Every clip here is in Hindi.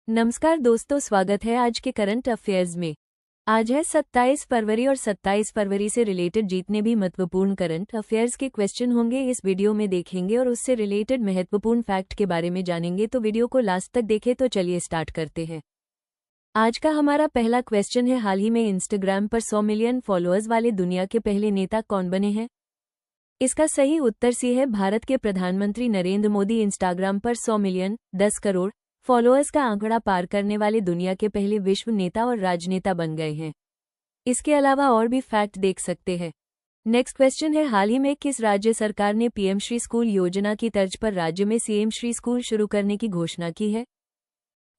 नमस्कार दोस्तों, स्वागत है आज के करंट अफेयर्स में। आज है 27 फरवरी और 27 फरवरी से रिलेटेड जितने भी महत्वपूर्ण करंट अफेयर्स के क्वेश्चन होंगे इस वीडियो में देखेंगे और उससे रिलेटेड महत्वपूर्ण फैक्ट के बारे में जानेंगे। तो वीडियो को लास्ट तक देखें। तो चलिए स्टार्ट करते हैं। आज का हमारा पहला क्वेश्चन है, हाल ही में इंस्टाग्राम पर 100 मिलियन फॉलोअर्स वाले दुनिया के पहले नेता कौन बने हैं? इसका सही उत्तर सी है, भारत के प्रधानमंत्री नरेंद्र मोदी इंस्टाग्राम पर 100 मिलियन 10 करोड़ फॉलोअर्स का आंकड़ा पार करने वाले दुनिया के पहले विश्व नेता और राजनेता बन गए हैं। इसके अलावा और भी फैक्ट देख सकते हैं। नेक्स्ट क्वेश्चन है, हाल ही में किस राज्य सरकार ने पीएम श्री स्कूल योजना की तर्ज पर राज्य में सीएम श्री स्कूल शुरू करने की घोषणा की है?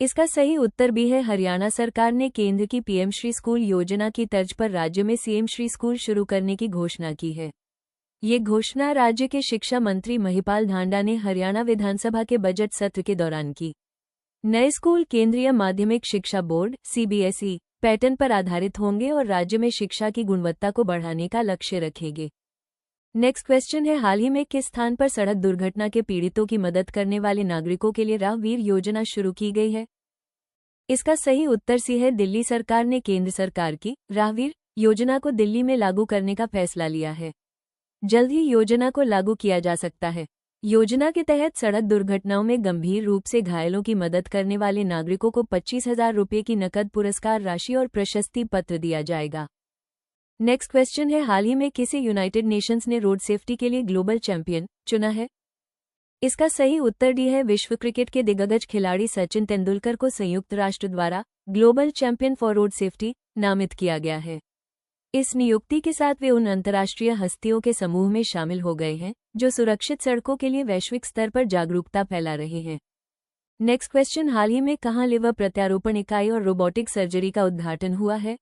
इसका सही उत्तर भी है, हरियाणा सरकार ने केंद्र की पीएम श्री स्कूल योजना की तर्ज पर राज्य में सीएम श्री स्कूल शुरू करने की घोषणा की है। ये घोषणा राज्य के शिक्षा मंत्री महिपाल ढांडा ने हरियाणा विधानसभा के बजट सत्र के दौरान की। नए स्कूल केंद्रीय माध्यमिक शिक्षा बोर्ड सीबीएसई पैटर्न पर आधारित होंगे और राज्य में शिक्षा की गुणवत्ता को बढ़ाने का लक्ष्य रखेंगे। नेक्स्ट क्वेश्चन है, हाल ही में किस स्थान पर सड़क दुर्घटना के पीड़ितों की मदद करने वाले नागरिकों के लिए राहवीर योजना शुरू की गई है? इसका सही उत्तर सी है, दिल्ली सरकार ने केंद्र सरकार की राहवीर योजना को दिल्ली में लागू करने का फैसला लिया है। जल्द ही योजना को लागू किया जा सकता है। योजना के तहत सड़क दुर्घटनाओं में गंभीर रूप से घायलों की मदद करने वाले नागरिकों को 25,000 रुपये की नकद पुरस्कार राशि और प्रशस्ति पत्र दिया जाएगा। नेक्स्ट क्वेश्चन है, हाल ही में किसे यूनाइटेड नेशंस ने रोड सेफ्टी के लिए ग्लोबल चैंपियन चुना है? इसका सही उत्तर डी है, विश्व क्रिकेट के दिग्गज खिलाड़ी सचिन तेंदुलकर को संयुक्त राष्ट्र द्वारा global champion for road safety नामित किया गया है। इस नियुक्ति के साथ वे उन अंतर्राष्ट्रीय हस्तियों के समूह में शामिल हो गए हैं जो सुरक्षित सड़कों के लिए वैश्विक स्तर पर जागरूकता फैला रहे हैं। नेक्स्ट क्वेश्चन, हाल ही में कहां लिवर प्रत्यारोपण इकाई और रोबोटिक सर्जरी का उद्घाटन हुआ है?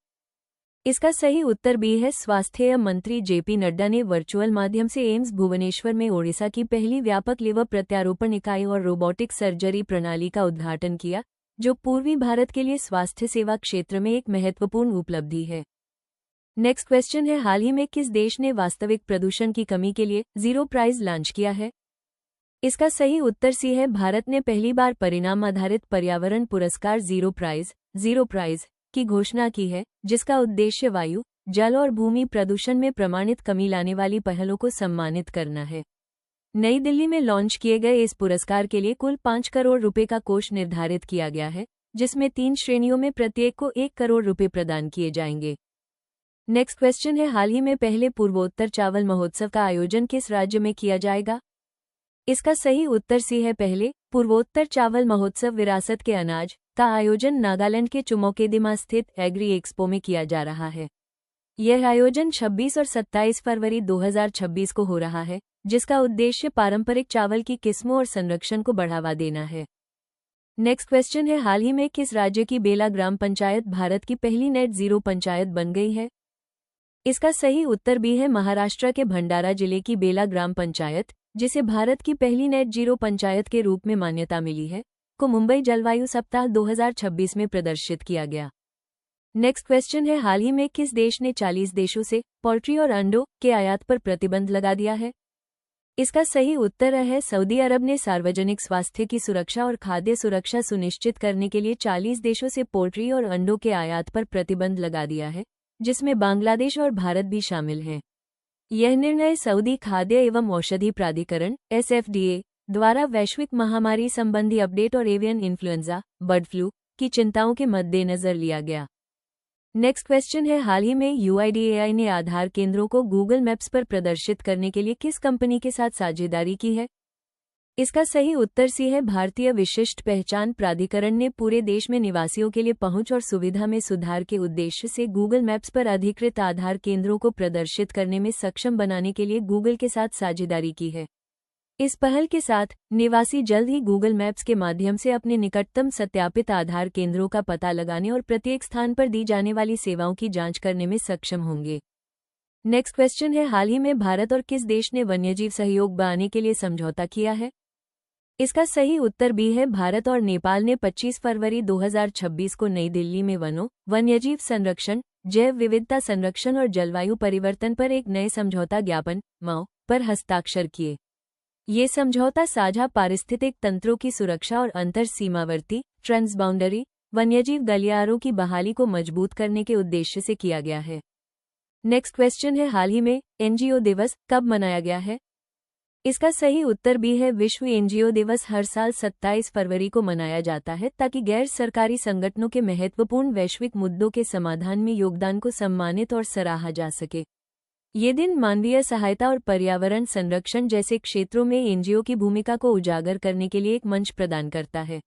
इसका सही उत्तर बी है, स्वास्थ्य मंत्री जेपी नड्डा ने वर्चुअल माध्यम से एम्स भुवनेश्वर में ओडिशा की पहली व्यापक लिवर प्रत्यारोपण इकाई और रोबोटिक सर्जरी प्रणाली का उद्घाटन किया, जो पूर्वी भारत के लिए स्वास्थ्य सेवा क्षेत्र में एक महत्वपूर्ण उपलब्धि है। नेक्स्ट क्वेश्चन है, हाल ही में किस देश ने वास्तविक प्रदूषण की कमी के लिए जीरो प्राइज लॉन्च किया है? इसका सही उत्तर सी है, भारत ने पहली बार परिणाम आधारित पर्यावरण पुरस्कार जीरो प्राइज की घोषणा की है, जिसका उद्देश्य वायु, जल और भूमि प्रदूषण में प्रमाणित कमी लाने वाली पहलों को सम्मानित करना है। नई दिल्ली में लॉन्च किए गए इस पुरस्कार के लिए कुल 5 करोड़ रुपए का कोष निर्धारित किया गया है, जिसमें 3 श्रेणियों में प्रत्येक को 1 करोड़ रुपए प्रदान किए जाएंगे। नेक्स्ट क्वेश्चन है, हाल ही में पहले पूर्वोत्तर चावल महोत्सव का आयोजन किस राज्य में किया जाएगा? इसका सही उत्तर सी है, पहले पूर्वोत्तर चावल महोत्सव विरासत के अनाज का आयोजन नागालैंड के चुमोकेदिमा स्थित एग्री एक्सपो में किया जा रहा है। यह आयोजन 26 और 27 फरवरी 2026 को हो रहा है, जिसका उद्देश्य पारंपरिक चावल की किस्मों और संरक्षण को बढ़ावा देना है। नेक्स्ट क्वेश्चन है, हाल ही में किस राज्य की बेला ग्राम पंचायत भारत की पहली नेट जीरो पंचायत बन गई है? इसका सही उत्तर भी है, महाराष्ट्र के भंडारा जिले की बेला ग्राम पंचायत, जिसे भारत की पहली नेट जीरो पंचायत के रूप में मान्यता मिली है, को मुंबई जलवायु सप्ताह 2026 में प्रदर्शित किया गया। नेक्स्ट क्वेश्चन है, हाल ही में किस देश ने 40 देशों से पोल्ट्री और अंडों के आयात पर प्रतिबंध लगा दिया है? इसका सही उत्तर है, सऊदी अरब ने सार्वजनिक स्वास्थ्य की सुरक्षा और खाद्य सुरक्षा सुनिश्चित करने के लिए 40 देशों से पोल्ट्री और अंडों के आयात पर प्रतिबंध लगा दिया है, जिसमें बांग्लादेश और भारत भी शामिल हैं। यह निर्णय सऊदी खाद्य एवं औषधि प्राधिकरण (SFDA) द्वारा वैश्विक महामारी संबंधी अपडेट और एवियन इन्फ्लुएंजा बर्ड फ्लू की चिंताओं के मद्देनजर लिया गया। नेक्स्ट क्वेश्चन है, हाल ही में UIDAI ने आधार केंद्रों को गूगल मैप्स पर प्रदर्शित करने के लिए किस कंपनी के साथ साझेदारी की है? इसका सही उत्तर सी है, भारतीय विशिष्ट पहचान प्राधिकरण ने पूरे देश में निवासियों के लिए पहुंच और सुविधा में सुधार के उद्देश्य से गूगल मैप्स पर अधिकृत आधार केंद्रों को प्रदर्शित करने में सक्षम बनाने के लिए गूगल के साथ साझेदारी की है। इस पहल के साथ निवासी जल्द ही गूगल मैप्स के माध्यम से अपने निकटतम सत्यापित आधार केंद्रों का पता लगाने और प्रत्येक स्थान पर दी जाने वाली सेवाओं की जांच करने में सक्षम होंगे। नेक्स्ट क्वेश्चन है, हाल ही में भारत और किस देश ने वन्यजीव सहयोग बढ़ाने के लिए समझौता किया है? इसका सही उत्तर भी है, भारत और नेपाल ने 25 फरवरी 2026 को नई दिल्ली में वनों, वन्यजीव संरक्षण, जैव विविधता संरक्षण और जलवायु परिवर्तन पर एक नए समझौता ज्ञापन (MoU) पर हस्ताक्षर किए। ये समझौता साझा पारिस्थितिक तंत्रों की सुरक्षा और अंतर सीमावर्ती ट्रांसबाउंडरी वन्यजीव गलियारों की बहाली को मजबूत करने के उद्देश्य से किया गया है। नेक्स्ट क्वेश्चन है, हाल ही में एनजीओ दिवस कब मनाया गया है? इसका सही उत्तर भी है विश्व एनजीओ दिवस हर साल 27 फरवरी को मनाया जाता है ताकि गैर सरकारी संगठनों के महत्वपूर्ण वैश्विक मुद्दों के समाधान में योगदान को सम्मानित और सराहा जा सके। ये दिन मानवीय सहायता और पर्यावरण संरक्षण जैसे क्षेत्रों में एनजीओ की भूमिका को उजागर करने के लिए एक मंच प्रदान करता है।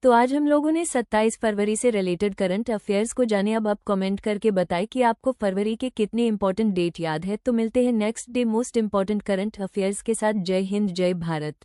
तो आज हम लोगों ने 27 फरवरी से रिलेटेड करंट अफेयर्स को जाने। अब आप कमेंट करके बताएं कि आपको फरवरी के कितने इंपॉर्टेंट डेट याद है। तो मिलते हैं next day most important current affairs के साथ। जय हिंद, जय भारत।